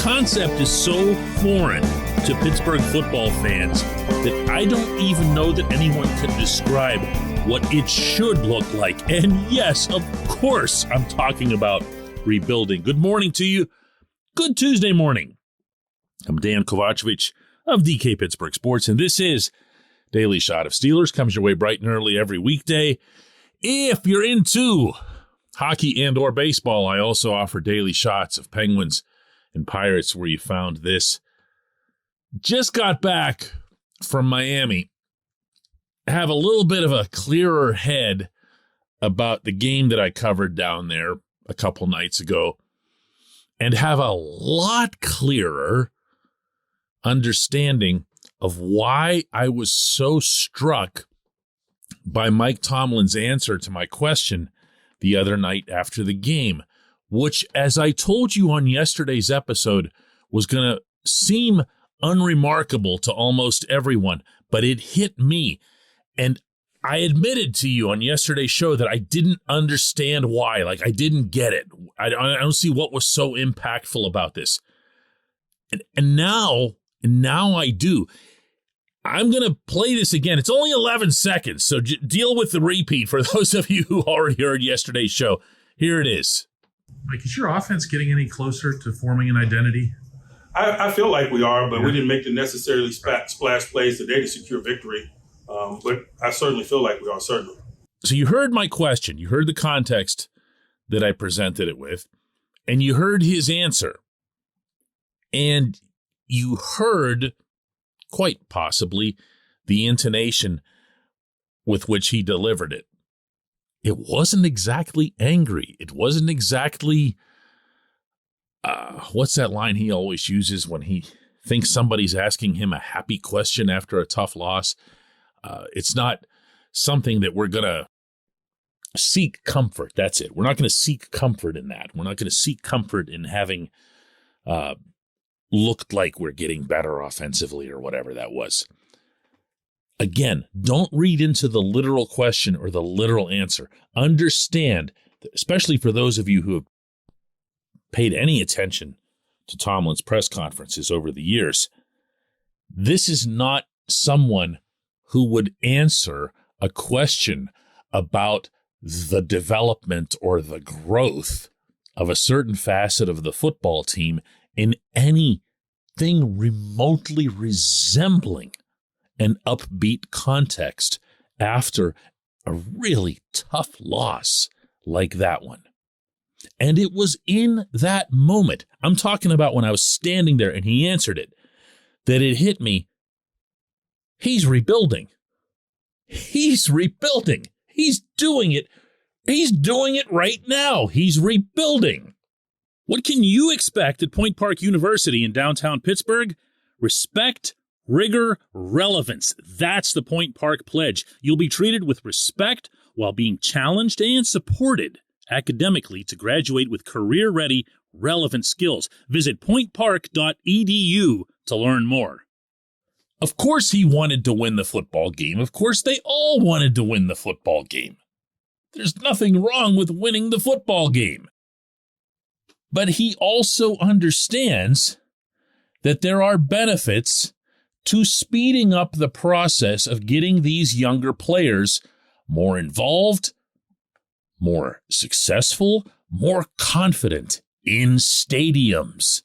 concept is so foreign to Pittsburgh football fans that I don't even know that anyone can describe what it should look like. And yes, of course, I'm talking about rebuilding. Good morning to you. Good Tuesday morning. I'm Dejan Kovacevic of DK Pittsburgh Sports, and this is Daily Shot of Steelers. Comes your way bright and early every weekday. If you're into hockey and or baseball, I also offer daily shots of Penguins and Pirates where you found this. Just got back from Miami. Have a little bit of a clearer head about the game that I covered down there a couple nights ago, and have a lot clearer understanding of why I was so struck by Mike Tomlin's answer to my question the other night after the game, which, as I told you on yesterday's episode, was going to seem unremarkable to almost everyone, but it hit me. And I admitted to you on yesterday's show that I didn't understand why. Like, I didn't get it. I don't see what was so impactful about this. And now I do. I'm going to play this again. It's only 11 seconds, so deal with the repeat for those of you who already heard yesterday's show. Here it is. Mike, is your offense getting any closer to forming an identity? I feel like we are, but we didn't make the necessarily splash plays today to secure victory. But I certainly feel like we are, certainly. So you heard my question. You heard the context that I presented it with, and you heard his answer. And you heard, quite possibly, the intonation with which he delivered it. It wasn't exactly angry. It wasn't exactly, what's that line he always uses when he thinks somebody's asking him a happy question after a tough loss? It's not something that we're going to seek comfort. That's it. We're not going to seek comfort in that. We're not going to seek comfort in having looked like we're getting better offensively or whatever that was. Again, don't read into the literal question or the literal answer. Understand, especially for those of you who have paid any attention to Tomlin's press conferences over the years, this is not someone who would answer a question about the development or the growth of a certain facet of the football team in anything remotely resembling an upbeat context after a really tough loss like that one. And it was in that moment, I'm talking about when I was standing there and he answered it, that it hit me. He's rebuilding. He's rebuilding. He's doing it. He's doing it right now. He's rebuilding. What can you expect at Point Park University in downtown Pittsburgh? Respect, rigor, relevance. That's the Point Park pledge. You'll be treated with respect while being challenged and supported academically to graduate with career-ready, relevant skills. Visit pointpark.edu to learn more. Of course he wanted to win the football game. Of course they all wanted to win the football game. There's nothing wrong with winning the football game. But he also understands that there are benefits to speeding up the process of getting these younger players more involved, more successful, more confident in stadiums.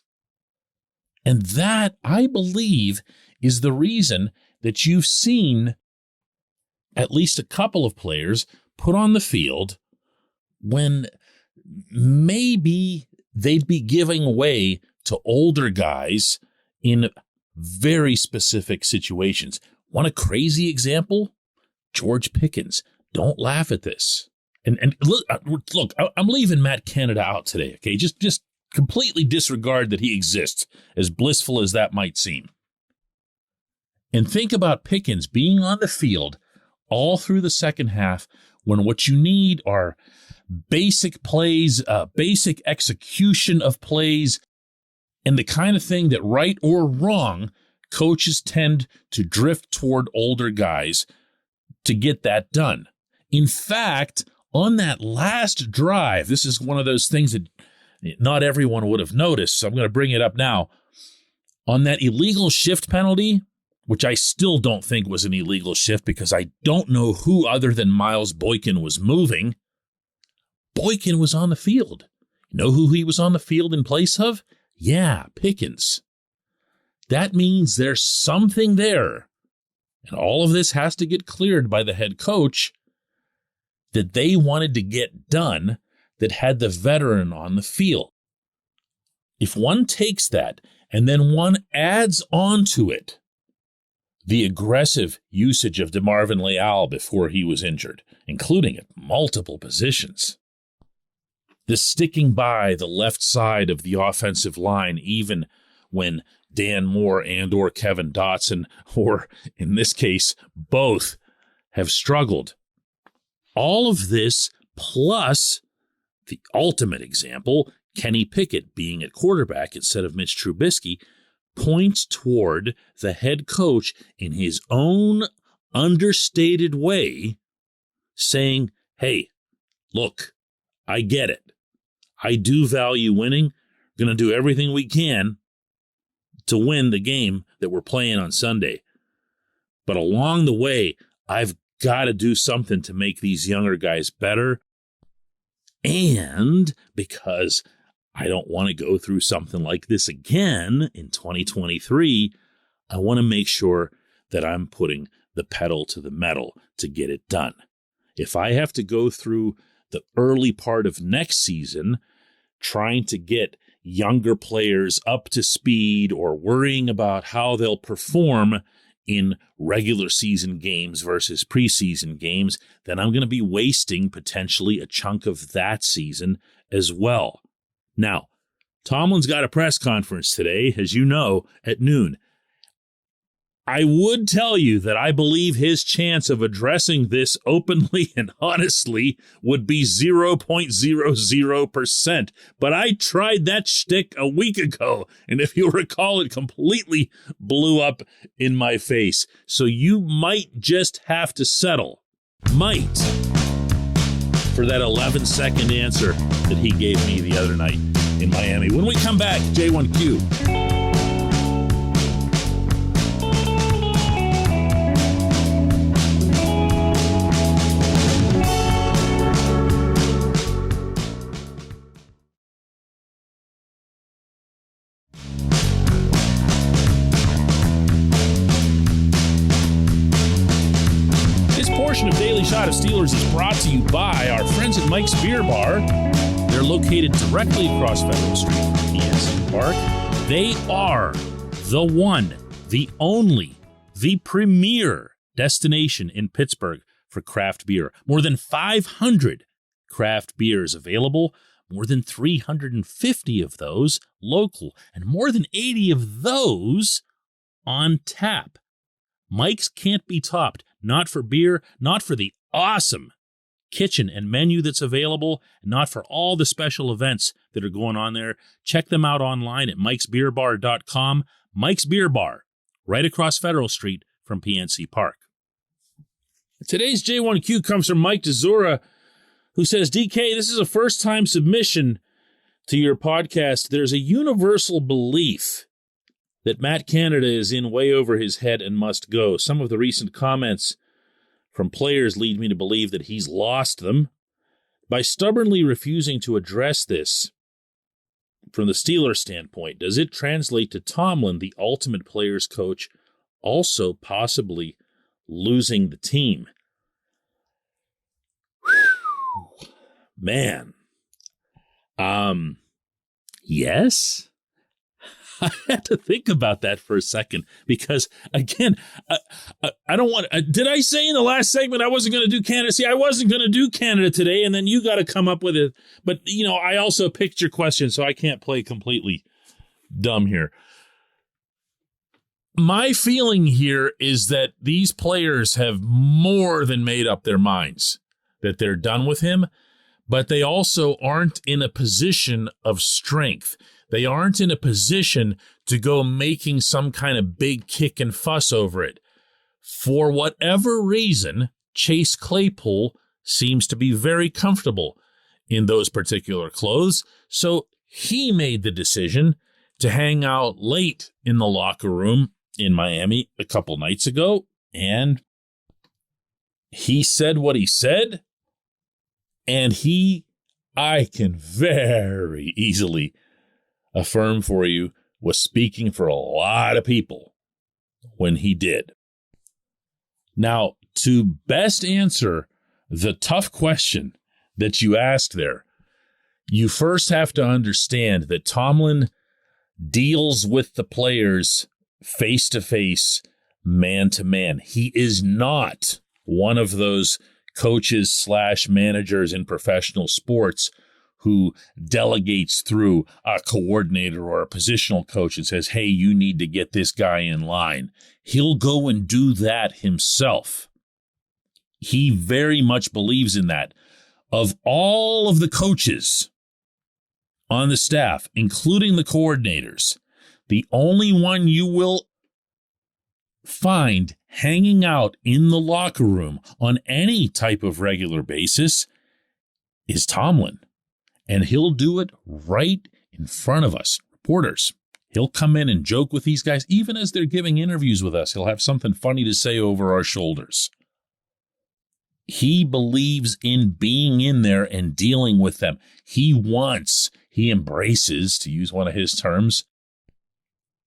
And that, I believe, is the reason that you've seen at least a couple of players put on the field when maybe they'd be giving way to older guys in very specific situations. Want a crazy example? George Pickens. Don't laugh at this. And look, I'm leaving Matt Canada out today, okay? Just completely disregard that he exists, as blissful as that might seem. And think about Pickens being on the field all through the second half when what you need are basic plays, basic execution of plays, and the kind of thing that, right or wrong, coaches tend to drift toward older guys to get that done. In fact, on that last drive, this is one of those things that not everyone would have noticed, so I'm going to bring it up now. On that illegal shift penalty, which I still don't think was an illegal shift because I don't know who other than Miles Boykin was moving, Boykin was on the field. You know who he was on the field in place of? Yeah, Pickens. That means there's something there, and all of this has to get cleared by the head coach, that they wanted to get done that had the veteran on the field. If one takes that and then one adds on to it the aggressive usage of DeMarvin Leal before he was injured, including at multiple positions, the sticking by the left side of the offensive line even when Dan Moore and or Kevin Dotson, or in this case, both, have struggled. All of this, plus the ultimate example, Kenny Pickett being at quarterback instead of Mitch Trubisky, points toward the head coach in his own understated way saying, hey, look, I get it. I do value winning. We're going to do everything we can to win the game that we're playing on Sunday. But along the way, I've got to do something to make these younger guys better. And because I don't want to go through something like this again in 2023, I want to make sure that I'm putting the pedal to the metal to get it done. If I have to go through the early part of next season trying to get younger players up to speed or worrying about how they'll perform in regular season games versus preseason games, then I'm going to be wasting potentially a chunk of that season as well. Now, Tomlin's got a press conference today, as you know, at noon. I would tell you that I believe his chance of addressing this openly and honestly would be 0.00%. But I tried that shtick a week ago, and if you'll recall, it completely blew up in my face. So you might just have to settle, for that 11-second answer that he gave me the other night in Miami. When we come back, J1Q. Of Daily Shot of Steelers is brought to you by our friends at Mike's Beer Bar. They're located directly across Federal Street from PNC Park. They are the one, the only, the premier destination in Pittsburgh for craft beer. More than 500 craft beers available, more than 350 of those local, and more than 80 of those on tap. Mike's can't be topped. Not for beer, not for the awesome kitchen and menu that's available, not for all the special events that are going on there. Check them out online at mikesbeerbar.com. Mike's Beer Bar, right across Federal Street from PNC Park. Today's J1Q comes from Mike DeZura, who says, DK, this is a first-time submission to your podcast. There's a universal belief that Matt Canada is in way over his head and must go. Some of the recent comments from players lead me to believe that he's lost them. By stubbornly refusing to address this from the Steelers standpoint, does it translate to Tomlin, the ultimate players coach, also possibly losing the team? Whew. Man. Yes? I had to think about that for a second because, again, I don't want to. Did I say in the last segment I wasn't going to do Canada? See, I wasn't going to do Canada today, and then you got to come up with it. But, you know, I also picked your question, so I can't play completely dumb here. My feeling here is that these players have more than made up their minds that they're done with him, but they also aren't in a position of strength. They aren't in a position to go making some kind of big kick and fuss over it. For whatever reason, Chase Claypool seems to be very comfortable in those particular clothes. So he made the decision to hang out late in the locker room in Miami a couple nights ago, and he said what he said, and I can very easily affirm for you, was speaking for a lot of people when he did. Now, to best answer the tough question that you asked there, you first have to understand that Tomlin deals with the players face-to-face, man-to-man. He is not one of those coaches / managers in professional sports who delegates through a coordinator or a positional coach and says, hey, you need to get this guy in line. He'll go and do that himself. He very much believes in that. Of all of the coaches on the staff, including the coordinators, the only one you will find hanging out in the locker room on any type of regular basis is Tomlin. And he'll do it right in front of us, reporters. He'll come in and joke with these guys. Even as they're giving interviews with us, he'll have something funny to say over our shoulders. He believes in being in there and dealing with them. He embraces, to use one of his terms,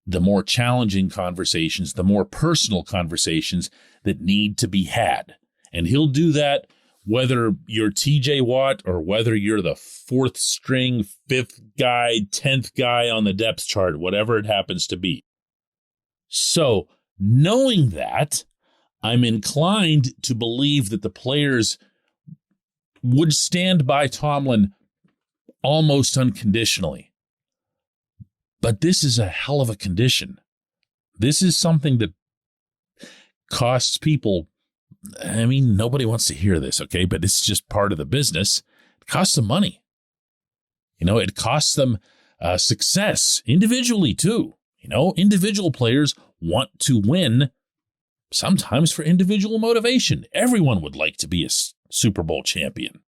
the more challenging conversations, the more personal conversations that need to be had. And he'll do that whether you're TJ Watt or whether you're the 4th string, 5th guy, 10th guy on the depth chart, whatever it happens to be. So, knowing that, I'm inclined to believe that the players would stand by Tomlin almost unconditionally. But this is a hell of a condition. This is something that costs people. I mean, nobody wants to hear this, okay? But it's just part of the business. It costs them money. It costs them success individually, too. Individual players want to win, sometimes for individual motivation. Everyone would like to be a Super Bowl champion.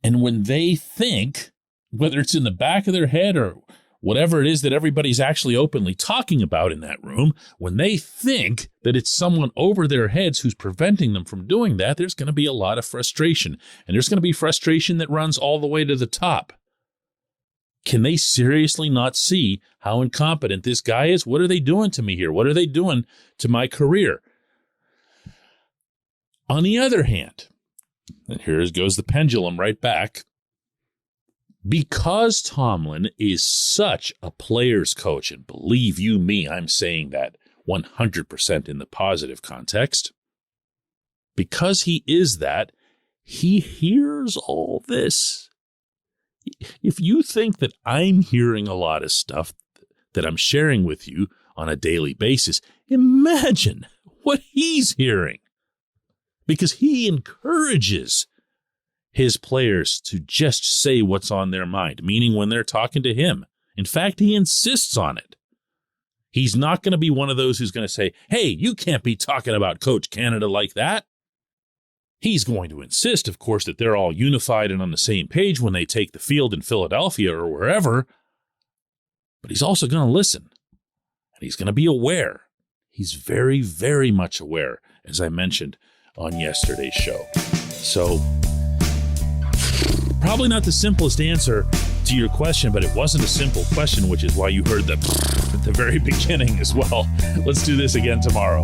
And when they think, whether it's in the back of their head or whatever it is that everybody's actually openly talking about in that room, when they think that it's someone over their heads who's preventing them from doing that, there's going to be a lot of frustration. And there's going to be frustration that runs all the way to the top. Can they seriously not see how incompetent this guy is? What are they doing to me here? What are they doing to my career? On the other hand, and here goes the pendulum right back, because Tomlin is such a player's coach, and believe you me, I'm saying that 100% in the positive context, because he is that, he hears all this. If you think that I'm hearing a lot of stuff that I'm sharing with you on a daily basis, imagine what he's hearing. Because he encourages his players to just say what's on their mind, meaning when they're talking to him. In fact, he insists on it. He's not going to be one of those who's going to say, hey, you can't be talking about Coach Canada like that. He's going to insist, of course, that they're all unified and on the same page when they take the field in Philadelphia or wherever. But he's also going to listen. And he's going to be aware. He's very, very much aware, as I mentioned on yesterday's show. So, probably not the simplest answer to your question, but it wasn't a simple question, which is why you heard at the very beginning as well. Let's do this again tomorrow.